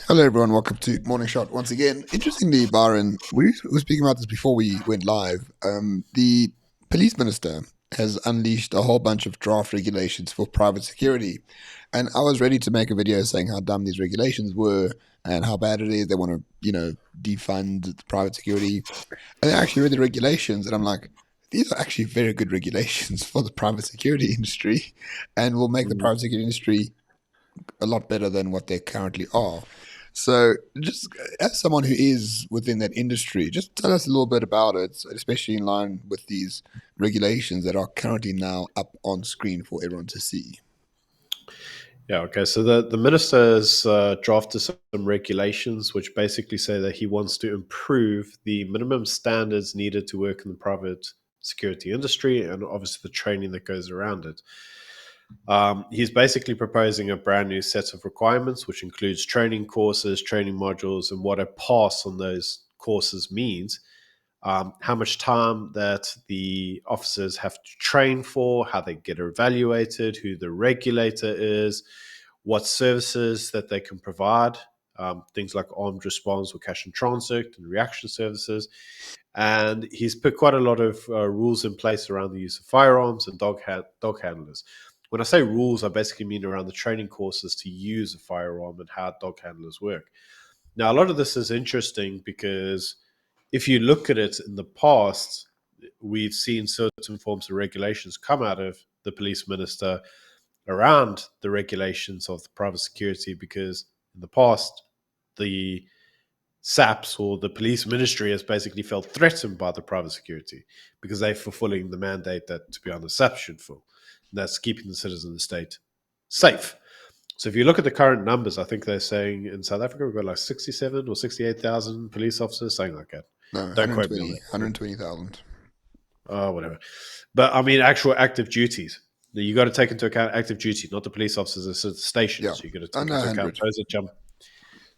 Hello, everyone. Welcome to Morning Shot once again. Interestingly, Byron, we were speaking about this before we went live. The police minister has unleashed a whole bunch of draft regulations for private security. And I was ready to make a video saying how dumb these regulations were and how bad it is. They want to, defund private security. And I actually read the regulations and I'm like, these are actually very good regulations for the private security industry and will make the Mm. private security industry a lot better than what they currently are. So, just as someone who is within that industry, just tell us a little bit about it, especially in line with these regulations that are currently now up on screen for everyone to see. Yeah, okay. So the minister has drafted some regulations which basically say that he wants to improve the minimum standards needed to work in the private security industry and obviously the training that goes around it. He's basically proposing a brand new set of requirements, which includes training courses, training modules, and what a pass on those courses means. How much time that the officers have to train for, how they get evaluated, who the regulator is, what services that they can provide, things like armed response or cash and transit and reaction services. And he's put quite a lot of rules in place around the use of firearms and dog handlers. When I say rules, I basically mean around the training courses to use a firearm and how dog handlers work. Now, a lot of this is interesting because if you look at it in the past, we've seen certain forms of regulations come out of the police minister around the regulations of the private security because in the past, the SAPS or the police ministry has basically felt threatened by the private security because they're fulfilling the mandate that, to be honest, SAPS should fill. And that's keeping the citizen of the state safe. So if you look at the current numbers, I think they're saying in South Africa we've got like 67 or 68,000 police officers, something like that. No, Don't quote me on 120, that. 120,000. Oh, whatever. But I mean, actual active duties. You got to take into account active duty, not the police officers at the Yeah, stations. You got to take under into account 100. those that jump.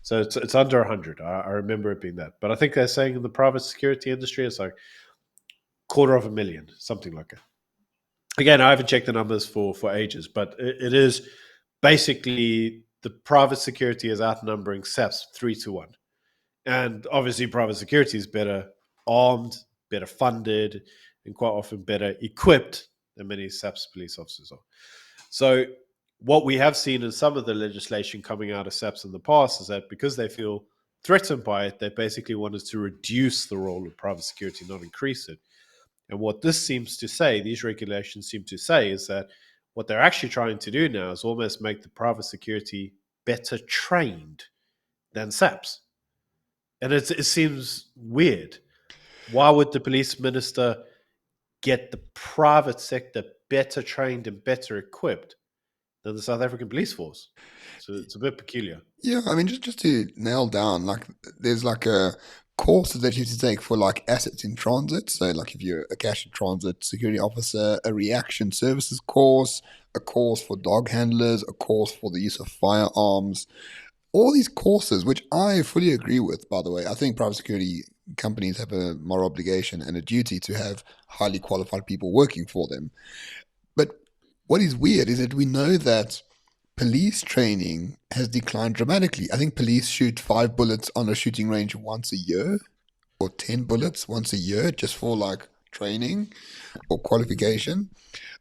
So it's under 100. I remember it being that. But I think they're saying in the private security industry, it's like quarter of a million, something like that. Again, I haven't checked the numbers for ages, but it is basically the private security is outnumbering SAPS 3-1. And obviously, private security is better armed, better funded, and quite often better equipped than many SAPS police officers are. So, what we have seen in some of the legislation coming out of SAPS in the past is that because they feel threatened by it, they basically wanted to reduce the role of private security, not increase it. And what this seems to say, these regulations seem to say, is that what they're actually trying to do now is almost make the private security better trained than SAPS. And it seems weird. Why would the police minister get the private sector better trained and better equipped than the South African police force? So it's a bit peculiar. Yeah, I mean, just to nail down, like, there's like a course that you have to take for like assets in transit. So, like, if you're a cash in transit security officer, a reaction services course, a course for dog handlers, a course for the use of firearms, all these courses, which I fully agree with, by the way. I think private security companies have a moral obligation and a duty to have highly qualified people working for them. But what is weird is that we know that police training has declined dramatically. I think police shoot 5 bullets on a shooting range once a year, or 10 bullets once a year, just for like training or qualification.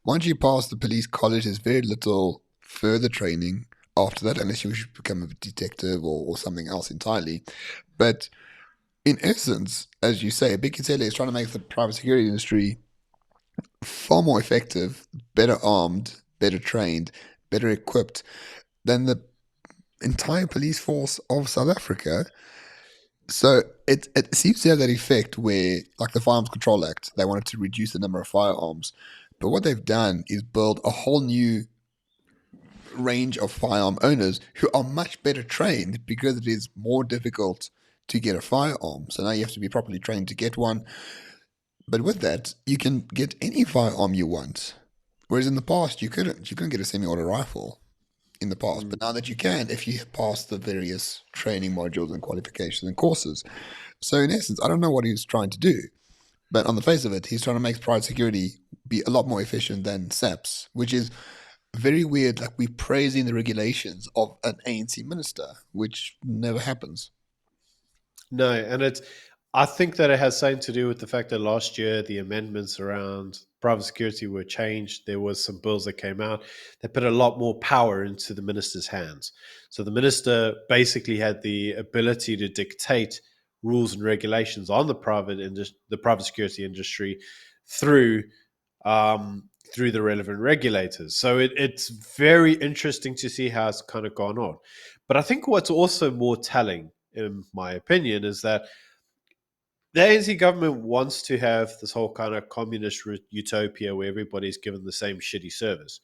Once you pass the police college, there's very little further training after that, unless you should become a detective or something else entirely. But in essence, as you say, Big Cele is trying to make the private security industry far more effective, better armed, better trained, better equipped than the entire police force of South Africa. So it seems to have that effect where, like the Firearms Control Act, they wanted to reduce the number of firearms. But what they've done is build a whole new range of firearm owners who are much better trained because it is more difficult to get a firearm. So now you have to be properly trained to get one. But with that, you can get any firearm you want. Whereas in the past, you couldn't. You couldn't get a semi-auto rifle in the past. Mm. But now that you can, if you pass the various training modules and qualifications and courses. So in essence, I don't know what he's trying to do. But on the face of it, he's trying to make private security be a lot more efficient than SAPS, which is very weird. Like we praising the regulations of an ANC minister, which never happens. No, and it's. I think that it has something to do with the fact that last year the amendments around private security were changed. There was some bills that came out that put a lot more power into the minister's hands. So the minister basically had the ability to dictate rules and regulations on the private security industry through through the relevant regulators. So it's very interesting to see how it's kind of gone on. But I think what's also more telling, in my opinion, is that the ANC government wants to have this whole kind of communist utopia where everybody's given the same shitty service.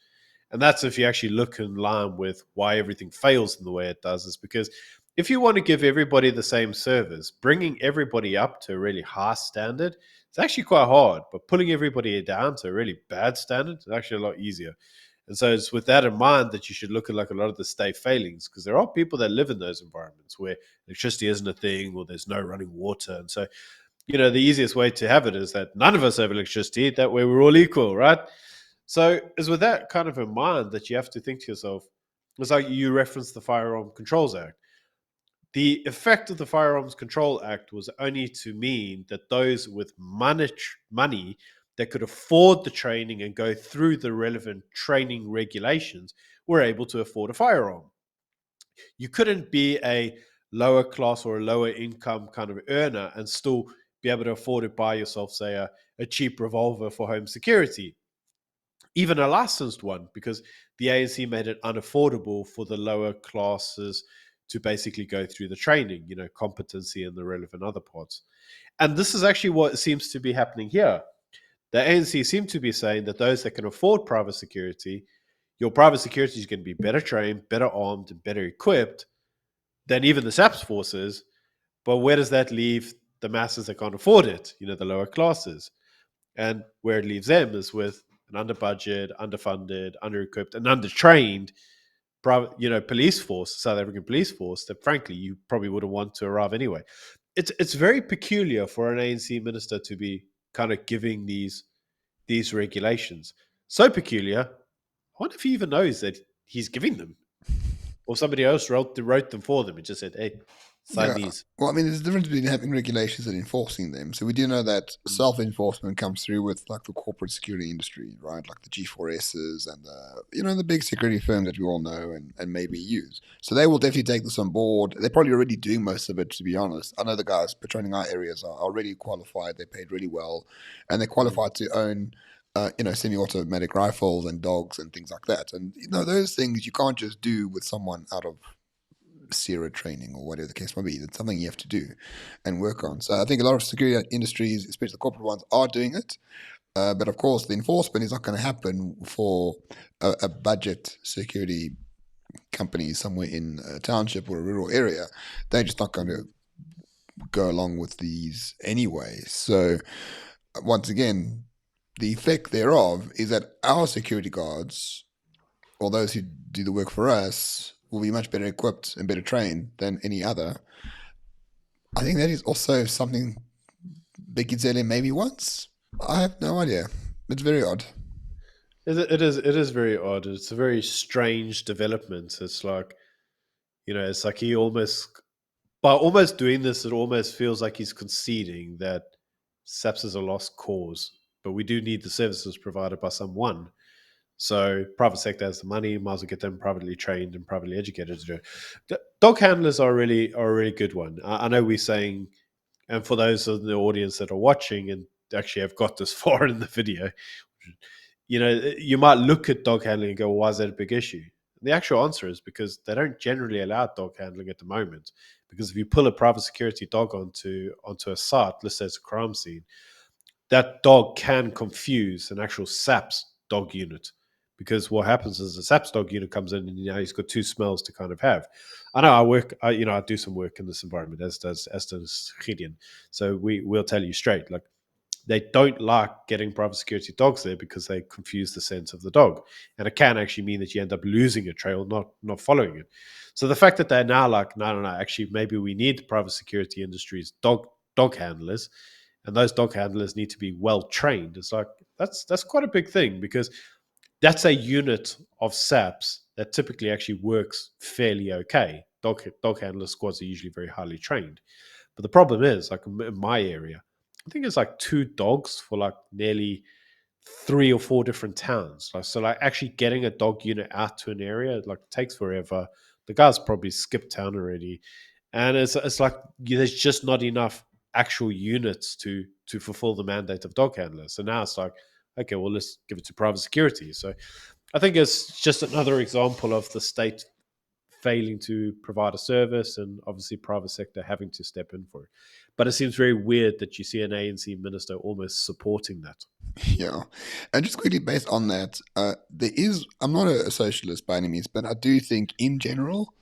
And that's if you actually look in line with why everything fails in the way it does, is because if you want to give everybody the same service, bringing everybody up to a really high standard, it's actually quite hard. But pulling everybody down to a really bad standard is actually a lot easier. And so it's with that in mind that you should look at like a lot of the state failings, because there are people that live in those environments where electricity isn't a thing or there's no running water. And so the easiest way to have it is that none of us have electricity. That way we're all equal, right? So it's with that kind of in mind that you have to think to yourself, it's like you referenced the Firearm Controls Act. The effect of the Firearms Control Act was only to mean that those with money that could afford the training and go through the relevant training regulations were able to afford a firearm. You couldn't be a lower class or a lower income kind of earner and still be able to afford to buy yourself, say, a cheap revolver for home security, even a licensed one, because the ANC made it unaffordable for the lower classes to basically go through the training, competency and the relevant other parts. And this is actually what seems to be happening here. The ANC seem to be saying that those that can afford private security, your private security is going to be better trained, better armed, and better equipped than even the SAPS forces. But where does that leave the masses that can't afford it? The lower classes. And where it leaves them is with an under budget, underfunded, under equipped, and undertrained police force, South African police force, that frankly you probably wouldn't want to arrive anyway. It's very peculiar for an ANC minister to be kind of giving these regulations. So peculiar. I wonder if he even knows that he's giving them, or somebody else wrote them for them and just said, "Hey, sign Yeah. these." Well, I mean, there's a difference between having regulations and enforcing them. So we do know that Mm, self-enforcement comes through with like the corporate security industry, right? Like the G4Ss and the big security firms that we all know and maybe use. So they will definitely take this on board. They're probably already doing most of it, to be honest. I know the guys patrolling our areas are already qualified. They're paid really well, and they're mm, qualified to own. Semi-automatic rifles and dogs and things like that, and those things you can't just do with someone out of Sierra training or whatever the case might be. It's something you have to do and work on. So I think a lot of security industries, especially the corporate ones, are doing it. But of course, the enforcement is not going to happen for a budget security company somewhere in a township or a rural area. They're just not going to mm. go along with these anyway. So once again, the effect thereof is that our security guards or those who do the work for us will be much better equipped and better trained than any other. I think that is also something Big Cele maybe wants. I have no idea. It's very odd. It is very odd. It's a very strange development. It's like he almost, by almost doing this, it almost feels like he's conceding that SAPS is a lost cause, but we do need the services provided by someone. So private sector has the money, might as well get them privately trained and privately educated to do it. Dog handlers are a really good one. I know we're saying, and for those in the audience that are watching and actually have got this far in the video, you might look at dog handling and go, well, why is that a big issue? And the actual answer is because they don't generally allow dog handling at the moment. Because if you pull a private security dog onto a site, let's say it's a crime scene, that dog can confuse an actual SAPS dog unit. Because what happens is the SAPS dog unit comes in and he's got two smells to kind of have. I know I do some work in this environment, as does Gideon. So we'll tell you straight, like they don't like getting private security dogs there because they confuse the sense of the dog, and it can actually mean that you end up losing a trail, not following it. So the fact that they're now like, no, no, no, actually, maybe we need private security industries dog handlers, and those dog handlers need to be well trained. It's like that's quite a big thing because that's a unit of SAPS that typically actually works fairly okay. Dog handler squads are usually very highly trained. But the problem is, like in my area, I think it's like 2 dogs for like nearly 3 or 4 different towns. Like, so like actually getting a dog unit out to an area like takes forever. The guy's probably skipped town already, and it's like there's just not enough actual units to fulfill the mandate of dog handlers. So now it's like, okay, well, let's give it to private security. So I think it's just another example of the state failing to provide a service and obviously private sector having to step in for it. But it seems very weird that you see an ANC minister almost supporting that. Yeah. And just quickly based on that, I'm not a socialist by any means, but I do think in general,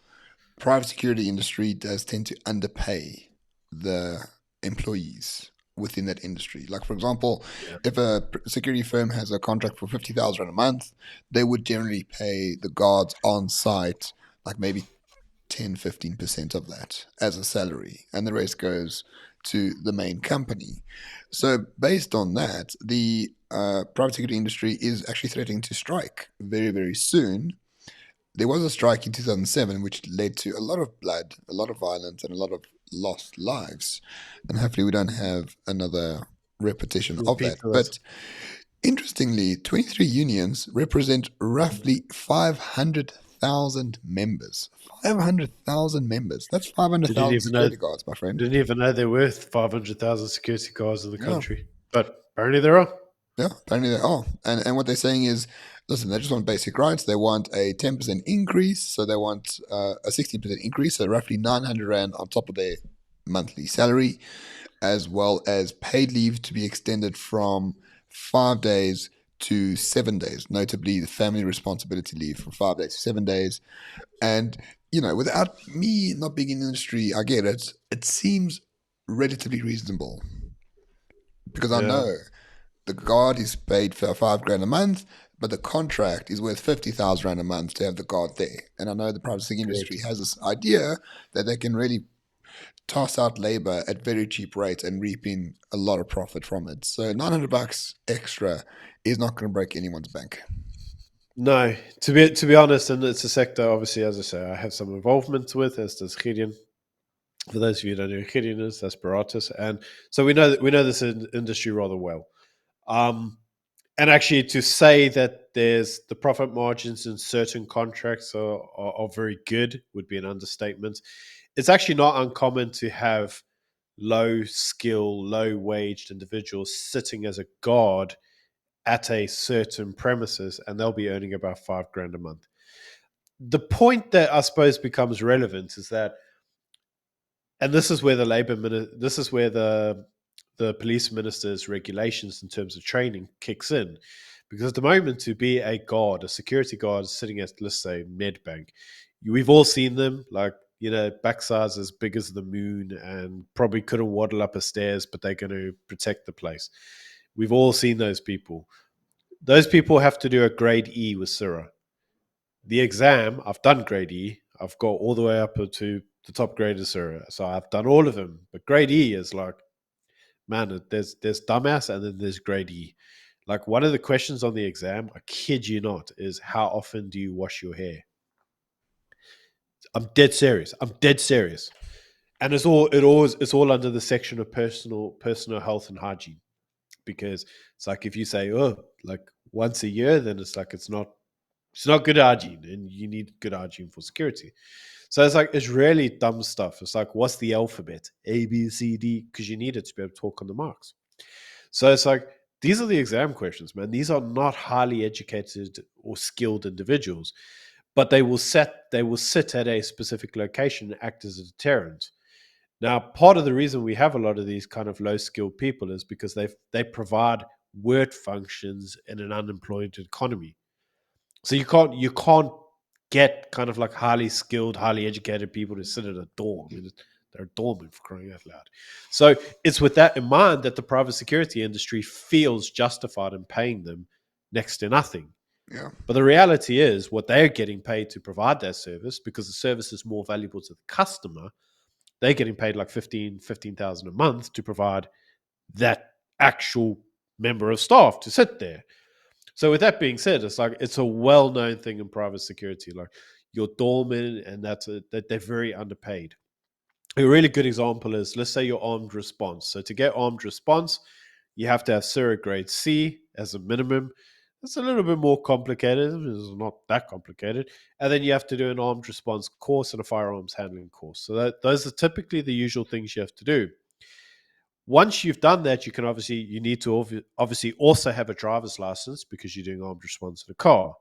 private security industry does tend to underpay the employees within that industry. Like, for example, Yeah, if a security firm has a contract for 50,000 a month, they would generally pay the guards on site like maybe 10-15% of that as a salary, and the rest goes to the main company. So, based on that, the private security industry is actually threatening to strike very, very soon. There was a strike in 2007, which led to a lot of blood, a lot of violence, and a lot of lost lives. And hopefully, we don't have another repetition of repeat that. to us. But interestingly, 23 unions represent roughly 500,000 members. 500,000 members. That's Didn't 500,000 even know security guards, my friend. didn't even know there were 500,000 security guards in the Yeah, country, but apparently there are. yeah, apparently they are. And what they're saying is, listen, they just want basic rights. They want a 10% increase. So they want a 60% increase. So roughly 900 Rand on top of their monthly salary, as well as paid leave to be extended from 5 days to 7 days, notably the family responsibility leave from 5 days to 7 days. And, without me not being in the industry, I get it. It seems relatively reasonable because I Yeah, know the guard is paid for 5 grand a month, but the contract is worth 50,000 Rand a month to have the guard there. And I know the private sector industry correct. has this idea that they can really toss out labor at very cheap rates and reap in a lot of profit from it. So $900 extra is not going to break anyone's bank. No, to be honest, and it's a sector obviously, as I say, I have some involvement with, as does Gideon. For those of you who don't know who Gideon is, that's Baratus, and so we know this industry rather well. Um, and actually, to say that there's the profit margins in certain contracts are very good would be an understatement. It's actually not uncommon to have low skill, low waged individuals sitting as a guard at a certain premises, and they'll be earning about 5 grand a month. The point that I suppose becomes relevant is that, and this is where this is where the police minister's regulations in terms of training kicks in, because at the moment to be a guard, a security guard sitting at, let's say, Nedbank, we've all seen them, like, backsides as big as the moon and probably couldn't waddle up a stairs, but they're going to protect the place. We've all seen those people. Those people have to do a grade E with Syrah. The exam, I've done grade E. I've got all the way up to the top grade of Syrah. So I've done all of them. But grade E is like, man, there's dumbass and then there's grade E. Like, one of the questions on the exam, I kid you not, is how often do you wash your hair? I'm dead serious. I'm dead serious. And it's all under the section of personal health and hygiene, because it's like, if you say, oh, like once a year, then it's like it's not good hygiene, and you need good hygiene for security. So it's like, it's really dumb stuff. It's like, what's the alphabet? A, B, C, D, because you need it to be able to talk on the marks. So it's like, these are the exam questions, man. These are not highly educated or skilled individuals, but they will sit at a specific location and act as a deterrent. Now, part of the reason we have a lot of these kind of low skilled people is because they provide word functions in an unemployed economy. So you can't get kind of like highly skilled, highly educated people to sit at a dorm. I mean, they're dormant, for crying out loud. So it's with that in mind that the private security industry feels justified in paying them next to nothing. Yeah, But the reality is, what they're getting paid to provide that service, because the service is more valuable to the customer, they're getting paid like 15,000 a month to provide that actual member of staff to sit there. So with that being said, it's like it's a well-known thing in private security. Like your doorman, and that they're very underpaid. A really good example is, let's say your armed response. So to get armed response, you have to have Surrey grade C as a minimum. It's a little bit more complicated. It's not that complicated. And then you have to do an armed response course and a firearms handling course. So those are typically the usual things you have to do. Once you've done that, you can you need to obviously also have a driver's license because you're doing armed response in a car.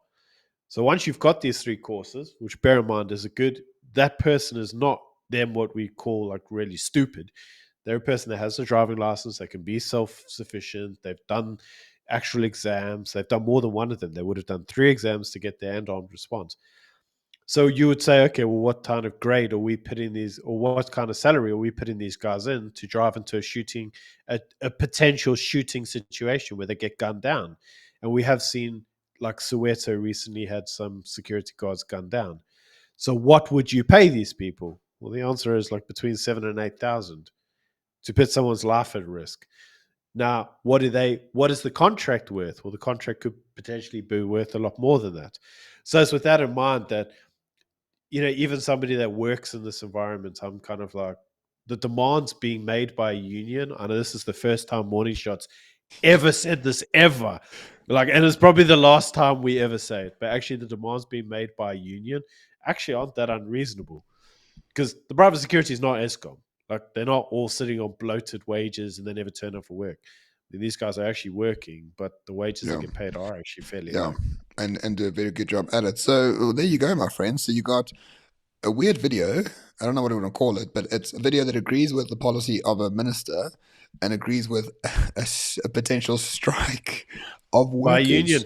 So once you've got these three courses, which bear in mind is a good, that person is not them what we call like really stupid. They're a person that has a driving license, they can be self sufficient, they've done actual exams, they've done more than one of them. They would have done three exams to get their end armed response. So you would say, okay, well, what kind of grade are we putting these, or what kind of salary are we putting these guys in to drive into a shooting, a potential shooting situation where they get gunned down? And we have seen, like Soweto recently had some security guards gunned down. So what would you pay these people? Well, the answer is like between 7 and 8,000 to put someone's life at risk. Now, what is the contract worth? Well, the contract could potentially be worth a lot more than that. So it's with that in mind that, even somebody that works in this environment, I'm kind of like, the demands being made by a union. I know this is the first time Morning Shots ever said this ever. Like, and it's probably the last time we ever say it. But actually, the demands being made by a union actually aren't that unreasonable, because the private security is not ESCOM. Like, they're not all sitting on bloated wages and they never turn up for work. I mean, these guys are actually working, but the wages they Yeah, get paid are actually fairly yeah, low. and do a very good job at it. So well, there you go, my friend. So you got a weird video. I don't know what I want to call it, but it's a video that agrees with the policy of a minister and agrees with a potential strike of By a workers union.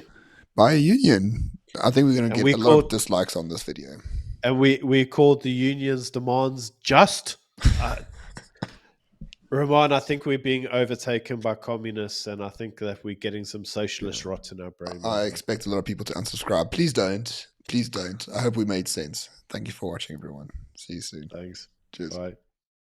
by a union. I think we're going And to get we a lot of called dislikes on this video. we called the union's demands just. Uh, Roman, I think we're being overtaken by communists, and I think that we're getting some Yeah. socialist rot in our brain, my I friend. expect a lot of people to unsubscribe. Please don't. Please don't. I hope we made sense. Thank you for watching, everyone. See you soon. Thanks. Cheers. Bye.